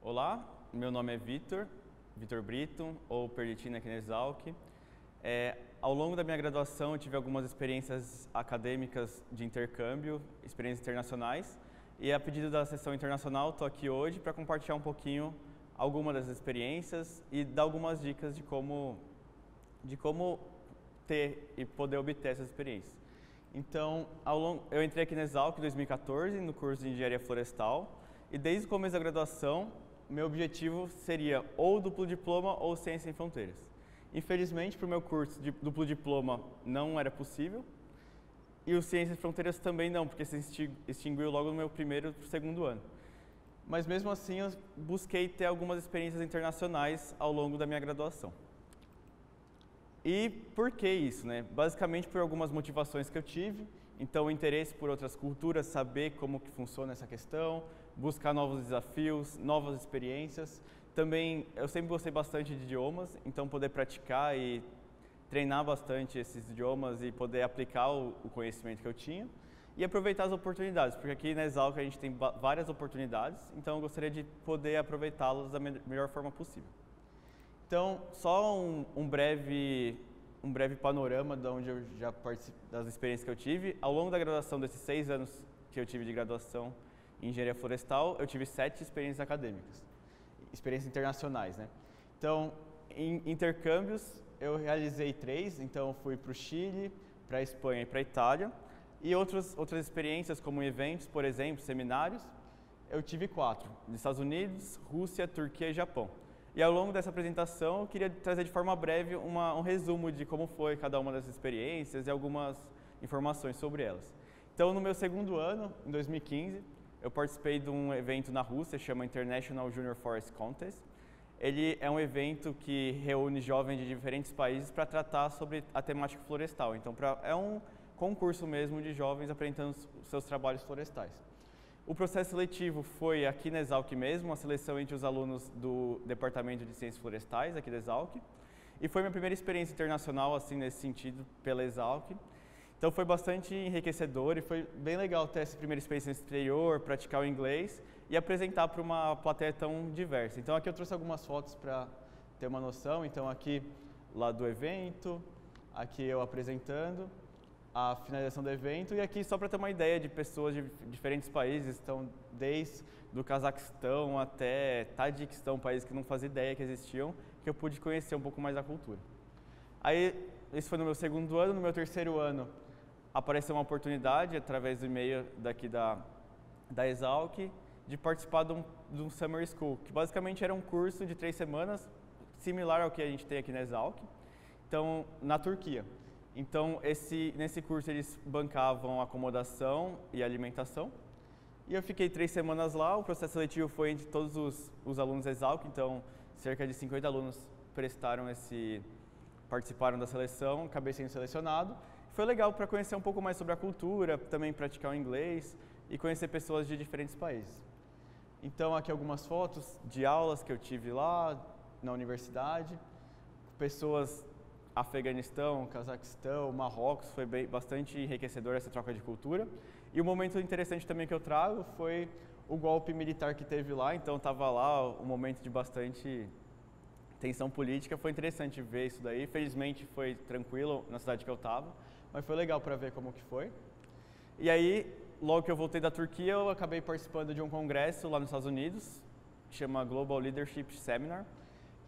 Olá, meu nome é Vitor Brito, ou Perlitina aqui na Exalc. Ao longo da minha graduação eu tive algumas experiências acadêmicas de intercâmbio, experiências internacionais, e a pedido da seção internacional estou aqui hoje para compartilhar um pouquinho algumas das experiências e dar algumas dicas de como ter e poder obter essas experiências. Então, eu entrei aqui na Exalc em 2014 no curso de Engenharia Florestal e desde o começo da graduação meu objetivo seria ou duplo diploma ou Ciência Sem Fronteiras. Infelizmente, para o meu curso de duplo diploma não era possível e o Ciência Sem Fronteiras também não, porque se extinguiu logo no meu primeiro e segundo ano. Mas mesmo assim eu busquei ter algumas experiências internacionais ao longo da minha graduação. E por que isso, né? Basicamente por algumas motivações que eu tive, então o interesse por outras culturas, saber como que funciona essa questão, buscar novos desafios, novas experiências. Também eu sempre gostei bastante de idiomas, então poder praticar e treinar bastante esses idiomas e poder aplicar o conhecimento que eu tinha. E aproveitar as oportunidades, porque aqui na Exalc a gente tem várias oportunidades, então eu gostaria de poder aproveitá-las da melhor forma possível. Então, só um breve panorama de onde eu já participo, das experiências que eu tive. Ao longo da graduação, desses 6 anos que eu tive de graduação em Engenharia Florestal, eu tive 7 experiências acadêmicas, experiências internacionais, né? Então, em intercâmbios, eu realizei 3, então fui para o Chile, para a Espanha e para a Itália. E outras experiências, como eventos, por exemplo, seminários, eu tive 4, nos Estados Unidos, Rússia, Turquia e Japão. E ao longo dessa apresentação, eu queria trazer de forma breve um resumo de como foi cada uma dessas experiências e algumas informações sobre elas. Então, no meu segundo ano, em 2015, eu participei de um evento na Rússia, chama International Junior Forest Contest. Ele é um evento que reúne jovens de diferentes países para tratar sobre a temática florestal. Então, é um concurso mesmo de jovens apresentando seus trabalhos florestais. O processo seletivo foi aqui na Exalc mesmo, a seleção entre os alunos do Departamento de Ciências Florestais aqui da Exalc. E foi minha primeira experiência internacional, assim, nesse sentido, pela Exalc. Então foi bastante enriquecedor e foi bem legal ter essa primeira experiência no exterior, praticar o inglês e apresentar para uma plateia tão diversa. Então aqui eu trouxe algumas fotos para ter uma noção. Então aqui lá do evento, aqui eu apresentando a finalização do evento e aqui só para ter uma ideia de pessoas de diferentes países, então desde do Cazaquistão até Tadiquistão, países que não fazia ideia que existiam, que eu pude conhecer um pouco mais da cultura. Aí, esse foi no meu segundo ano. No meu terceiro ano apareceu uma oportunidade, através do e-mail daqui da Exalc, de participar de um Summer School, que basicamente era um curso de 3 semanas, similar ao que a gente tem aqui na Exalc, então na Turquia. Então, nesse curso eles bancavam acomodação e alimentação. E eu fiquei 3 semanas lá. O processo seletivo foi entre todos os alunos da Exalc, então cerca de 50 alunos participaram da seleção, acabei sendo selecionado. Foi legal para conhecer um pouco mais sobre a cultura, também praticar o inglês e conhecer pessoas de diferentes países. Então, aqui algumas fotos de aulas que eu tive lá na universidade, pessoas Afeganistão, Cazaquistão, Marrocos, foi bastante enriquecedor essa troca de cultura. E um momento interessante também que eu trago foi o golpe militar que teve lá, então estava lá um momento de bastante tensão política, foi interessante ver isso daí. Felizmente foi tranquilo na cidade que eu estava, mas foi legal para ver como que foi. E aí, logo que eu voltei da Turquia, eu acabei participando de um congresso lá nos Estados Unidos, que chama Global Leadership Seminar,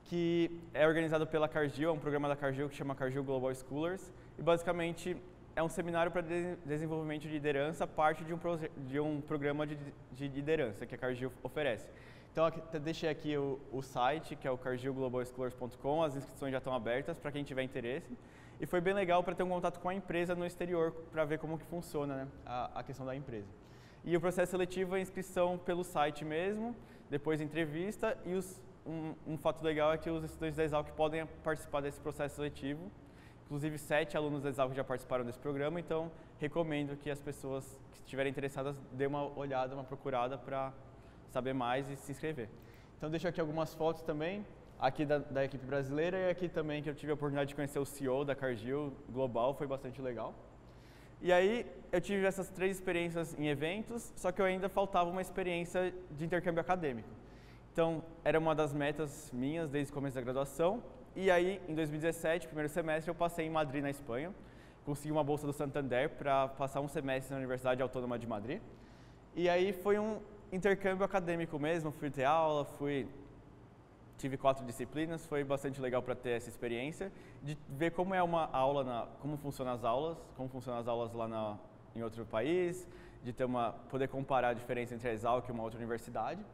que é organizado pela Cargill, é um programa da Cargill que chama Cargill Global Scholars, e basicamente é um seminário para desenvolvimento de liderança, parte de um programa de liderança que a Cargill oferece. Então, deixei aqui o site, que é o cargillglobalscholars.com, as inscrições já estão abertas para quem tiver interesse, e foi bem legal para ter um contato com a empresa no exterior, para ver como que funciona, né, a questão da empresa. E o processo seletivo é inscrição pelo site mesmo, depois entrevista e um fato legal é que os estudantes da Exalc podem participar desse processo seletivo. Inclusive, 7 alunos da Exalc já participaram desse programa, então recomendo que as pessoas que estiverem interessadas dêem uma olhada, uma procurada para saber mais e se inscrever. Então, deixo aqui algumas fotos também, aqui da equipe brasileira e aqui também que eu tive a oportunidade de conhecer o CEO da Cargill Global, foi bastante legal. E aí, eu tive essas 3 experiências em eventos, só que eu ainda faltava uma experiência de intercâmbio acadêmico. Então, era uma das metas minhas desde o começo da graduação. E aí, em 2017, primeiro semestre, eu passei em Madrid, na Espanha. Consegui uma bolsa do Santander para passar um semestre na Universidade Autônoma de Madrid. E aí foi um intercâmbio acadêmico mesmo, fui ter aula, tive 4 disciplinas, foi bastante legal para ter essa experiência, de ver como é uma aula, como funcionam as aulas lá em outro país, de poder comparar a diferença entre a Exalc e uma outra universidade.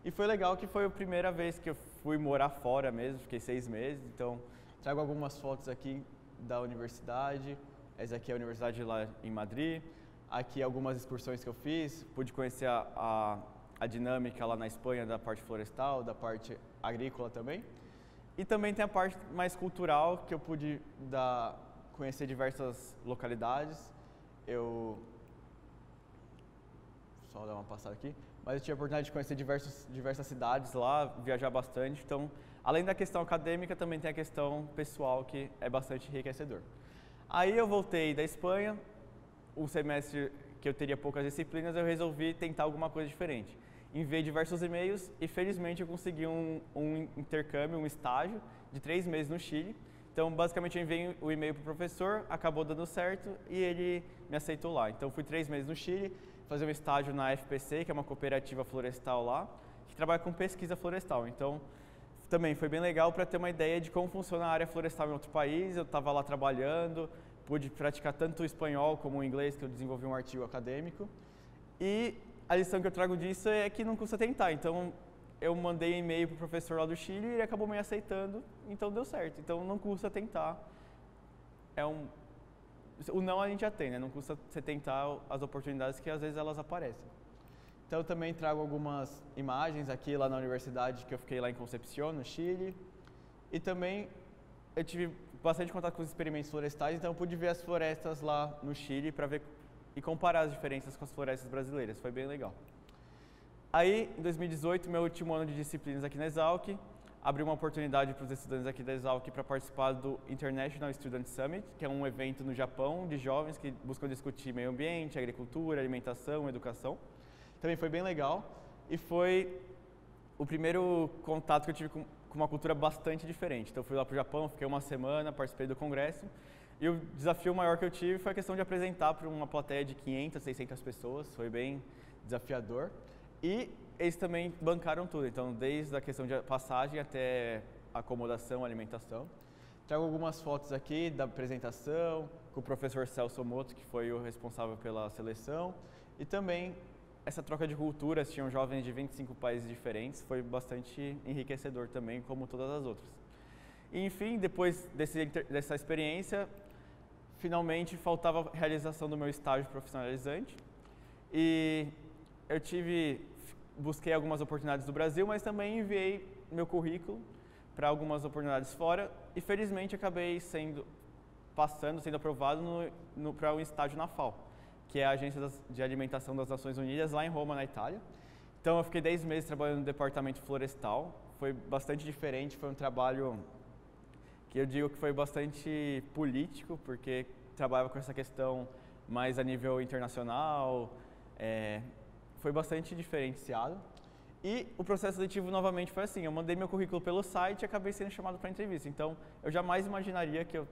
E foi legal que foi a primeira vez que eu fui morar fora mesmo, fiquei 6 meses, então trago algumas fotos aqui da universidade, essa aqui é a universidade lá em Madrid, aqui algumas excursões que eu fiz, pude conhecer a dinâmica lá na Espanha da parte florestal, da parte agrícola também. E também tem a parte mais cultural, que eu pude conhecer diversas localidades. Só dar uma passada aqui. Mas eu tive a oportunidade de conhecer diversas cidades lá, viajar bastante. Então, além da questão acadêmica, também tem a questão pessoal, que é bastante enriquecedor. Aí eu voltei da Espanha, um semestre que eu teria poucas disciplinas, eu resolvi tentar alguma coisa diferente. Enviei diversos e-mails e felizmente eu consegui um intercâmbio, um estágio de 3 meses no Chile. Então, basicamente, eu enviei o e-mail para o professor, acabou dando certo e ele me aceitou lá. Então, fui 3 meses no Chile, fazer um estágio na FPC, que é uma cooperativa florestal lá, que trabalha com pesquisa florestal. Então, também foi bem legal para ter uma ideia de como funciona a área florestal em outro país. Eu estava lá trabalhando, pude praticar tanto o espanhol como o inglês, que eu desenvolvi um artigo acadêmico. E a lição que eu trago disso é que não custa tentar. Então, eu mandei e-mail para o professor lá do Chile e ele acabou me aceitando, então deu certo. Então, não custa tentar. O não a gente já tem, né? Não custa você tentar as oportunidades que às vezes elas aparecem. Então, eu também trago algumas imagens aqui lá na universidade, que eu fiquei lá em Concepción, no Chile. E também eu tive bastante contato com os experimentos florestais, então eu pude ver as florestas lá no Chile para ver e comparar as diferenças com as florestas brasileiras. Foi bem legal. Aí, em 2018, meu último ano de disciplinas aqui na Exalc, abri uma oportunidade para os estudantes aqui da Exalc para participar do International Student Summit, que é um evento no Japão de jovens que buscam discutir meio ambiente, agricultura, alimentação, educação. Também foi bem legal e foi o primeiro contato que eu tive com uma cultura bastante diferente. Então, eu fui lá para o Japão, fiquei uma semana, participei do congresso e o desafio maior que eu tive foi a questão de apresentar para uma plateia de 500, 600 pessoas, foi bem desafiador. E eles também bancaram tudo, então desde a questão de passagem até acomodação, alimentação. Trago algumas fotos aqui da apresentação com o professor Celso Moto, que foi o responsável pela seleção. E também essa troca de culturas, tinham jovens de 25 países diferentes, foi bastante enriquecedor também, como todas as outras. E, enfim, depois dessa experiência, finalmente faltava a realização do meu estágio profissionalizante. E eu busquei algumas oportunidades do Brasil, mas também enviei meu currículo para algumas oportunidades fora e felizmente acabei sendo aprovado para um estágio na FAO, que é a Agência de Alimentação das Nações Unidas, lá em Roma, na Itália. Então eu fiquei 10 meses trabalhando no departamento florestal, foi bastante diferente, foi um trabalho que eu digo que foi bastante político, porque trabalhava com essa questão mais a nível internacional, foi bastante diferenciado. E o processo seletivo novamente foi assim, eu mandei meu currículo pelo site e acabei sendo chamado para entrevista. Então, eu jamais imaginaria que eu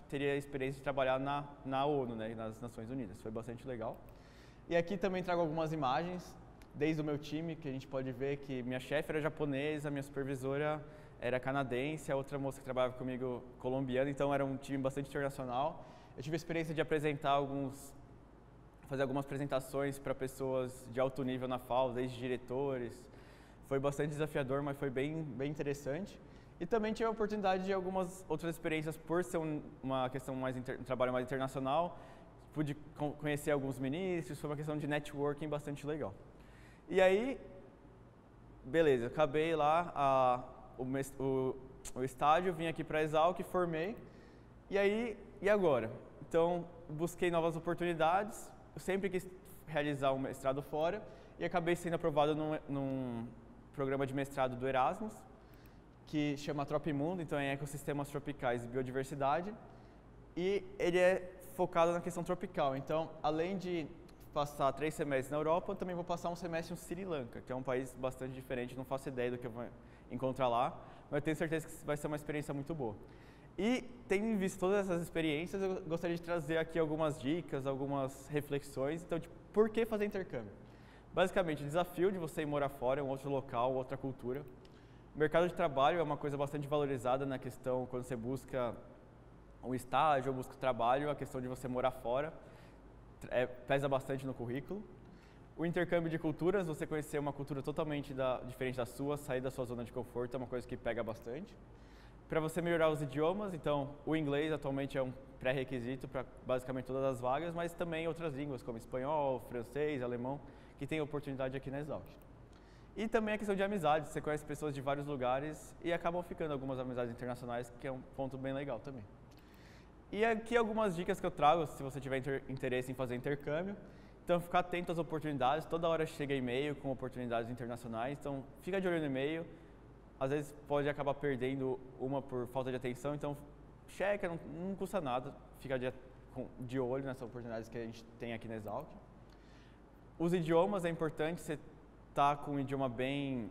teria a experiência de trabalhar na ONU, né, nas Nações Unidas. Foi bastante legal. E aqui também trago algumas imagens, desde o meu time, que a gente pode ver que minha chefe era japonesa, minha supervisora era canadense, a outra moça que trabalhava comigo colombiana, então era um time bastante internacional. Eu tive a experiência de fazer algumas apresentações para pessoas de alto nível na FAO, desde diretores. Foi bastante desafiador, mas foi bem interessante. E também tive a oportunidade de algumas outras experiências por ser uma questão um trabalho mais internacional. Pude conhecer alguns ministros, foi uma questão de networking bastante legal. E aí, beleza, acabei lá o estágio, vim aqui para a Exalc, formei. E aí, e agora? Então, busquei novas oportunidades. Eu sempre quis realizar um mestrado fora e acabei sendo aprovado num programa de mestrado do Erasmus, que chama Tropimundo, então é ecossistemas tropicais e biodiversidade. E ele é focado na questão tropical. Então, além de passar 3 semestres na Europa, eu também vou passar um semestre no Sri Lanka, que é um país bastante diferente, não faço ideia do que eu vou encontrar lá, mas eu tenho certeza que vai ser uma experiência muito boa. E, tendo visto todas essas experiências, eu gostaria de trazer aqui algumas dicas, algumas reflexões. Então, tipo, por que fazer intercâmbio? Basicamente, o desafio de você ir morar fora, um outro local, outra cultura. O mercado de trabalho é uma coisa bastante valorizada na questão, quando você busca um estágio ou busca trabalho, a questão de você morar fora pesa bastante no currículo. O intercâmbio de culturas, você conhecer uma cultura totalmente diferente da sua, sair da sua zona de conforto, é uma coisa que pega bastante. Para você melhorar os idiomas, então, o inglês atualmente é um pré-requisito para basicamente todas as vagas, mas também outras línguas, como espanhol, francês, alemão, que tem oportunidade aqui na Exalc. E também a questão de amizades, você conhece pessoas de vários lugares e acabam ficando algumas amizades internacionais, que é um ponto bem legal também. E aqui algumas dicas que eu trago, se você tiver interesse em fazer intercâmbio. Então, ficar atento às oportunidades, toda hora chega e-mail com oportunidades internacionais, então fica de olho no e-mail. Às vezes pode acabar perdendo uma por falta de atenção, então checa, não custa nada, fica de olho nessas oportunidades que a gente tem aqui na Exalc. Os idiomas, é importante você estar com um idioma bem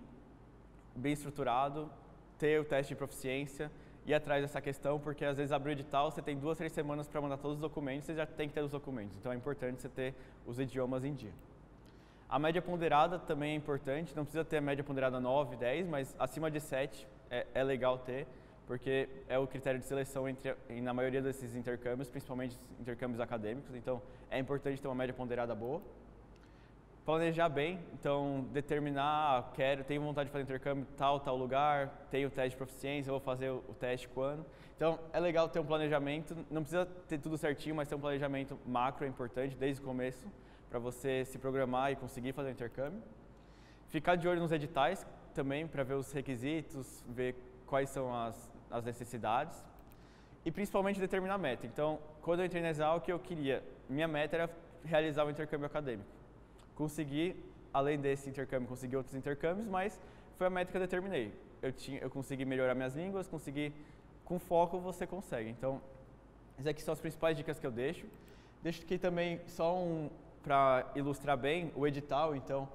estruturado, ter o teste de proficiência, ir atrás dessa questão, porque às vezes abre o edital, você tem 2, 3 semanas para mandar todos os documentos, você já tem que ter os documentos, então é importante você ter os idiomas em dia. A média ponderada também é importante, não precisa ter a média ponderada 9, 10, mas acima de 7 é legal ter, porque é o critério de seleção na maioria desses intercâmbios, principalmente intercâmbios acadêmicos, então é importante ter uma média ponderada boa. Planejar bem, então determinar, tenho vontade de fazer intercâmbio em tal lugar, tenho o teste de proficiência, vou fazer o teste quando. Então é legal ter um planejamento, não precisa ter tudo certinho, mas ter um planejamento macro é importante desde o começo, para você se programar e conseguir fazer o intercâmbio. Ficar de olho nos editais também, para ver os requisitos, ver quais são as necessidades. E principalmente determinar a meta. Então, quando eu entrei na Exalc, minha meta era realizar o intercâmbio acadêmico. Consegui, além desse intercâmbio, consegui outros intercâmbios, mas foi a meta que eu determinei. Eu consegui melhorar minhas línguas, com foco você consegue. Então, essas aqui são as principais dicas que eu deixo. Deixo aqui também só para ilustrar bem o edital, então,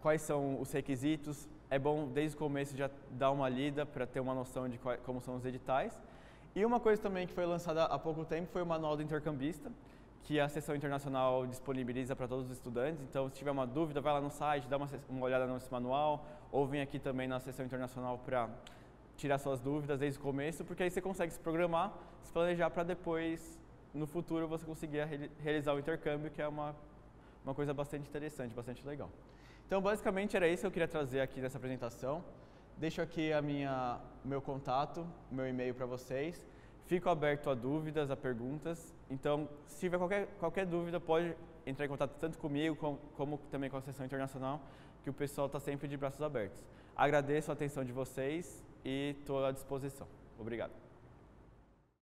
quais são os requisitos. É bom, desde o começo, já dar uma lida para ter uma noção de como são os editais. E uma coisa também que foi lançada há pouco tempo foi o Manual do Intercambista, que a Seção Internacional disponibiliza para todos os estudantes. Então, se tiver uma dúvida, vai lá no site, dá uma olhada nesse manual, ou vem aqui também na Seção Internacional para tirar suas dúvidas desde o começo, porque aí você consegue se programar, se planejar para depois, no futuro, você conseguir realizar o intercâmbio, que é uma coisa bastante interessante, bastante legal. Então, basicamente, era isso que eu queria trazer aqui nessa apresentação. Deixo aqui o meu contato, o meu e-mail para vocês. Fico aberto a dúvidas, a perguntas. Então, se tiver qualquer dúvida, pode entrar em contato tanto comigo como também com a Seção Internacional, que o pessoal está sempre de braços abertos. Agradeço a atenção de vocês e estou à disposição. Obrigado.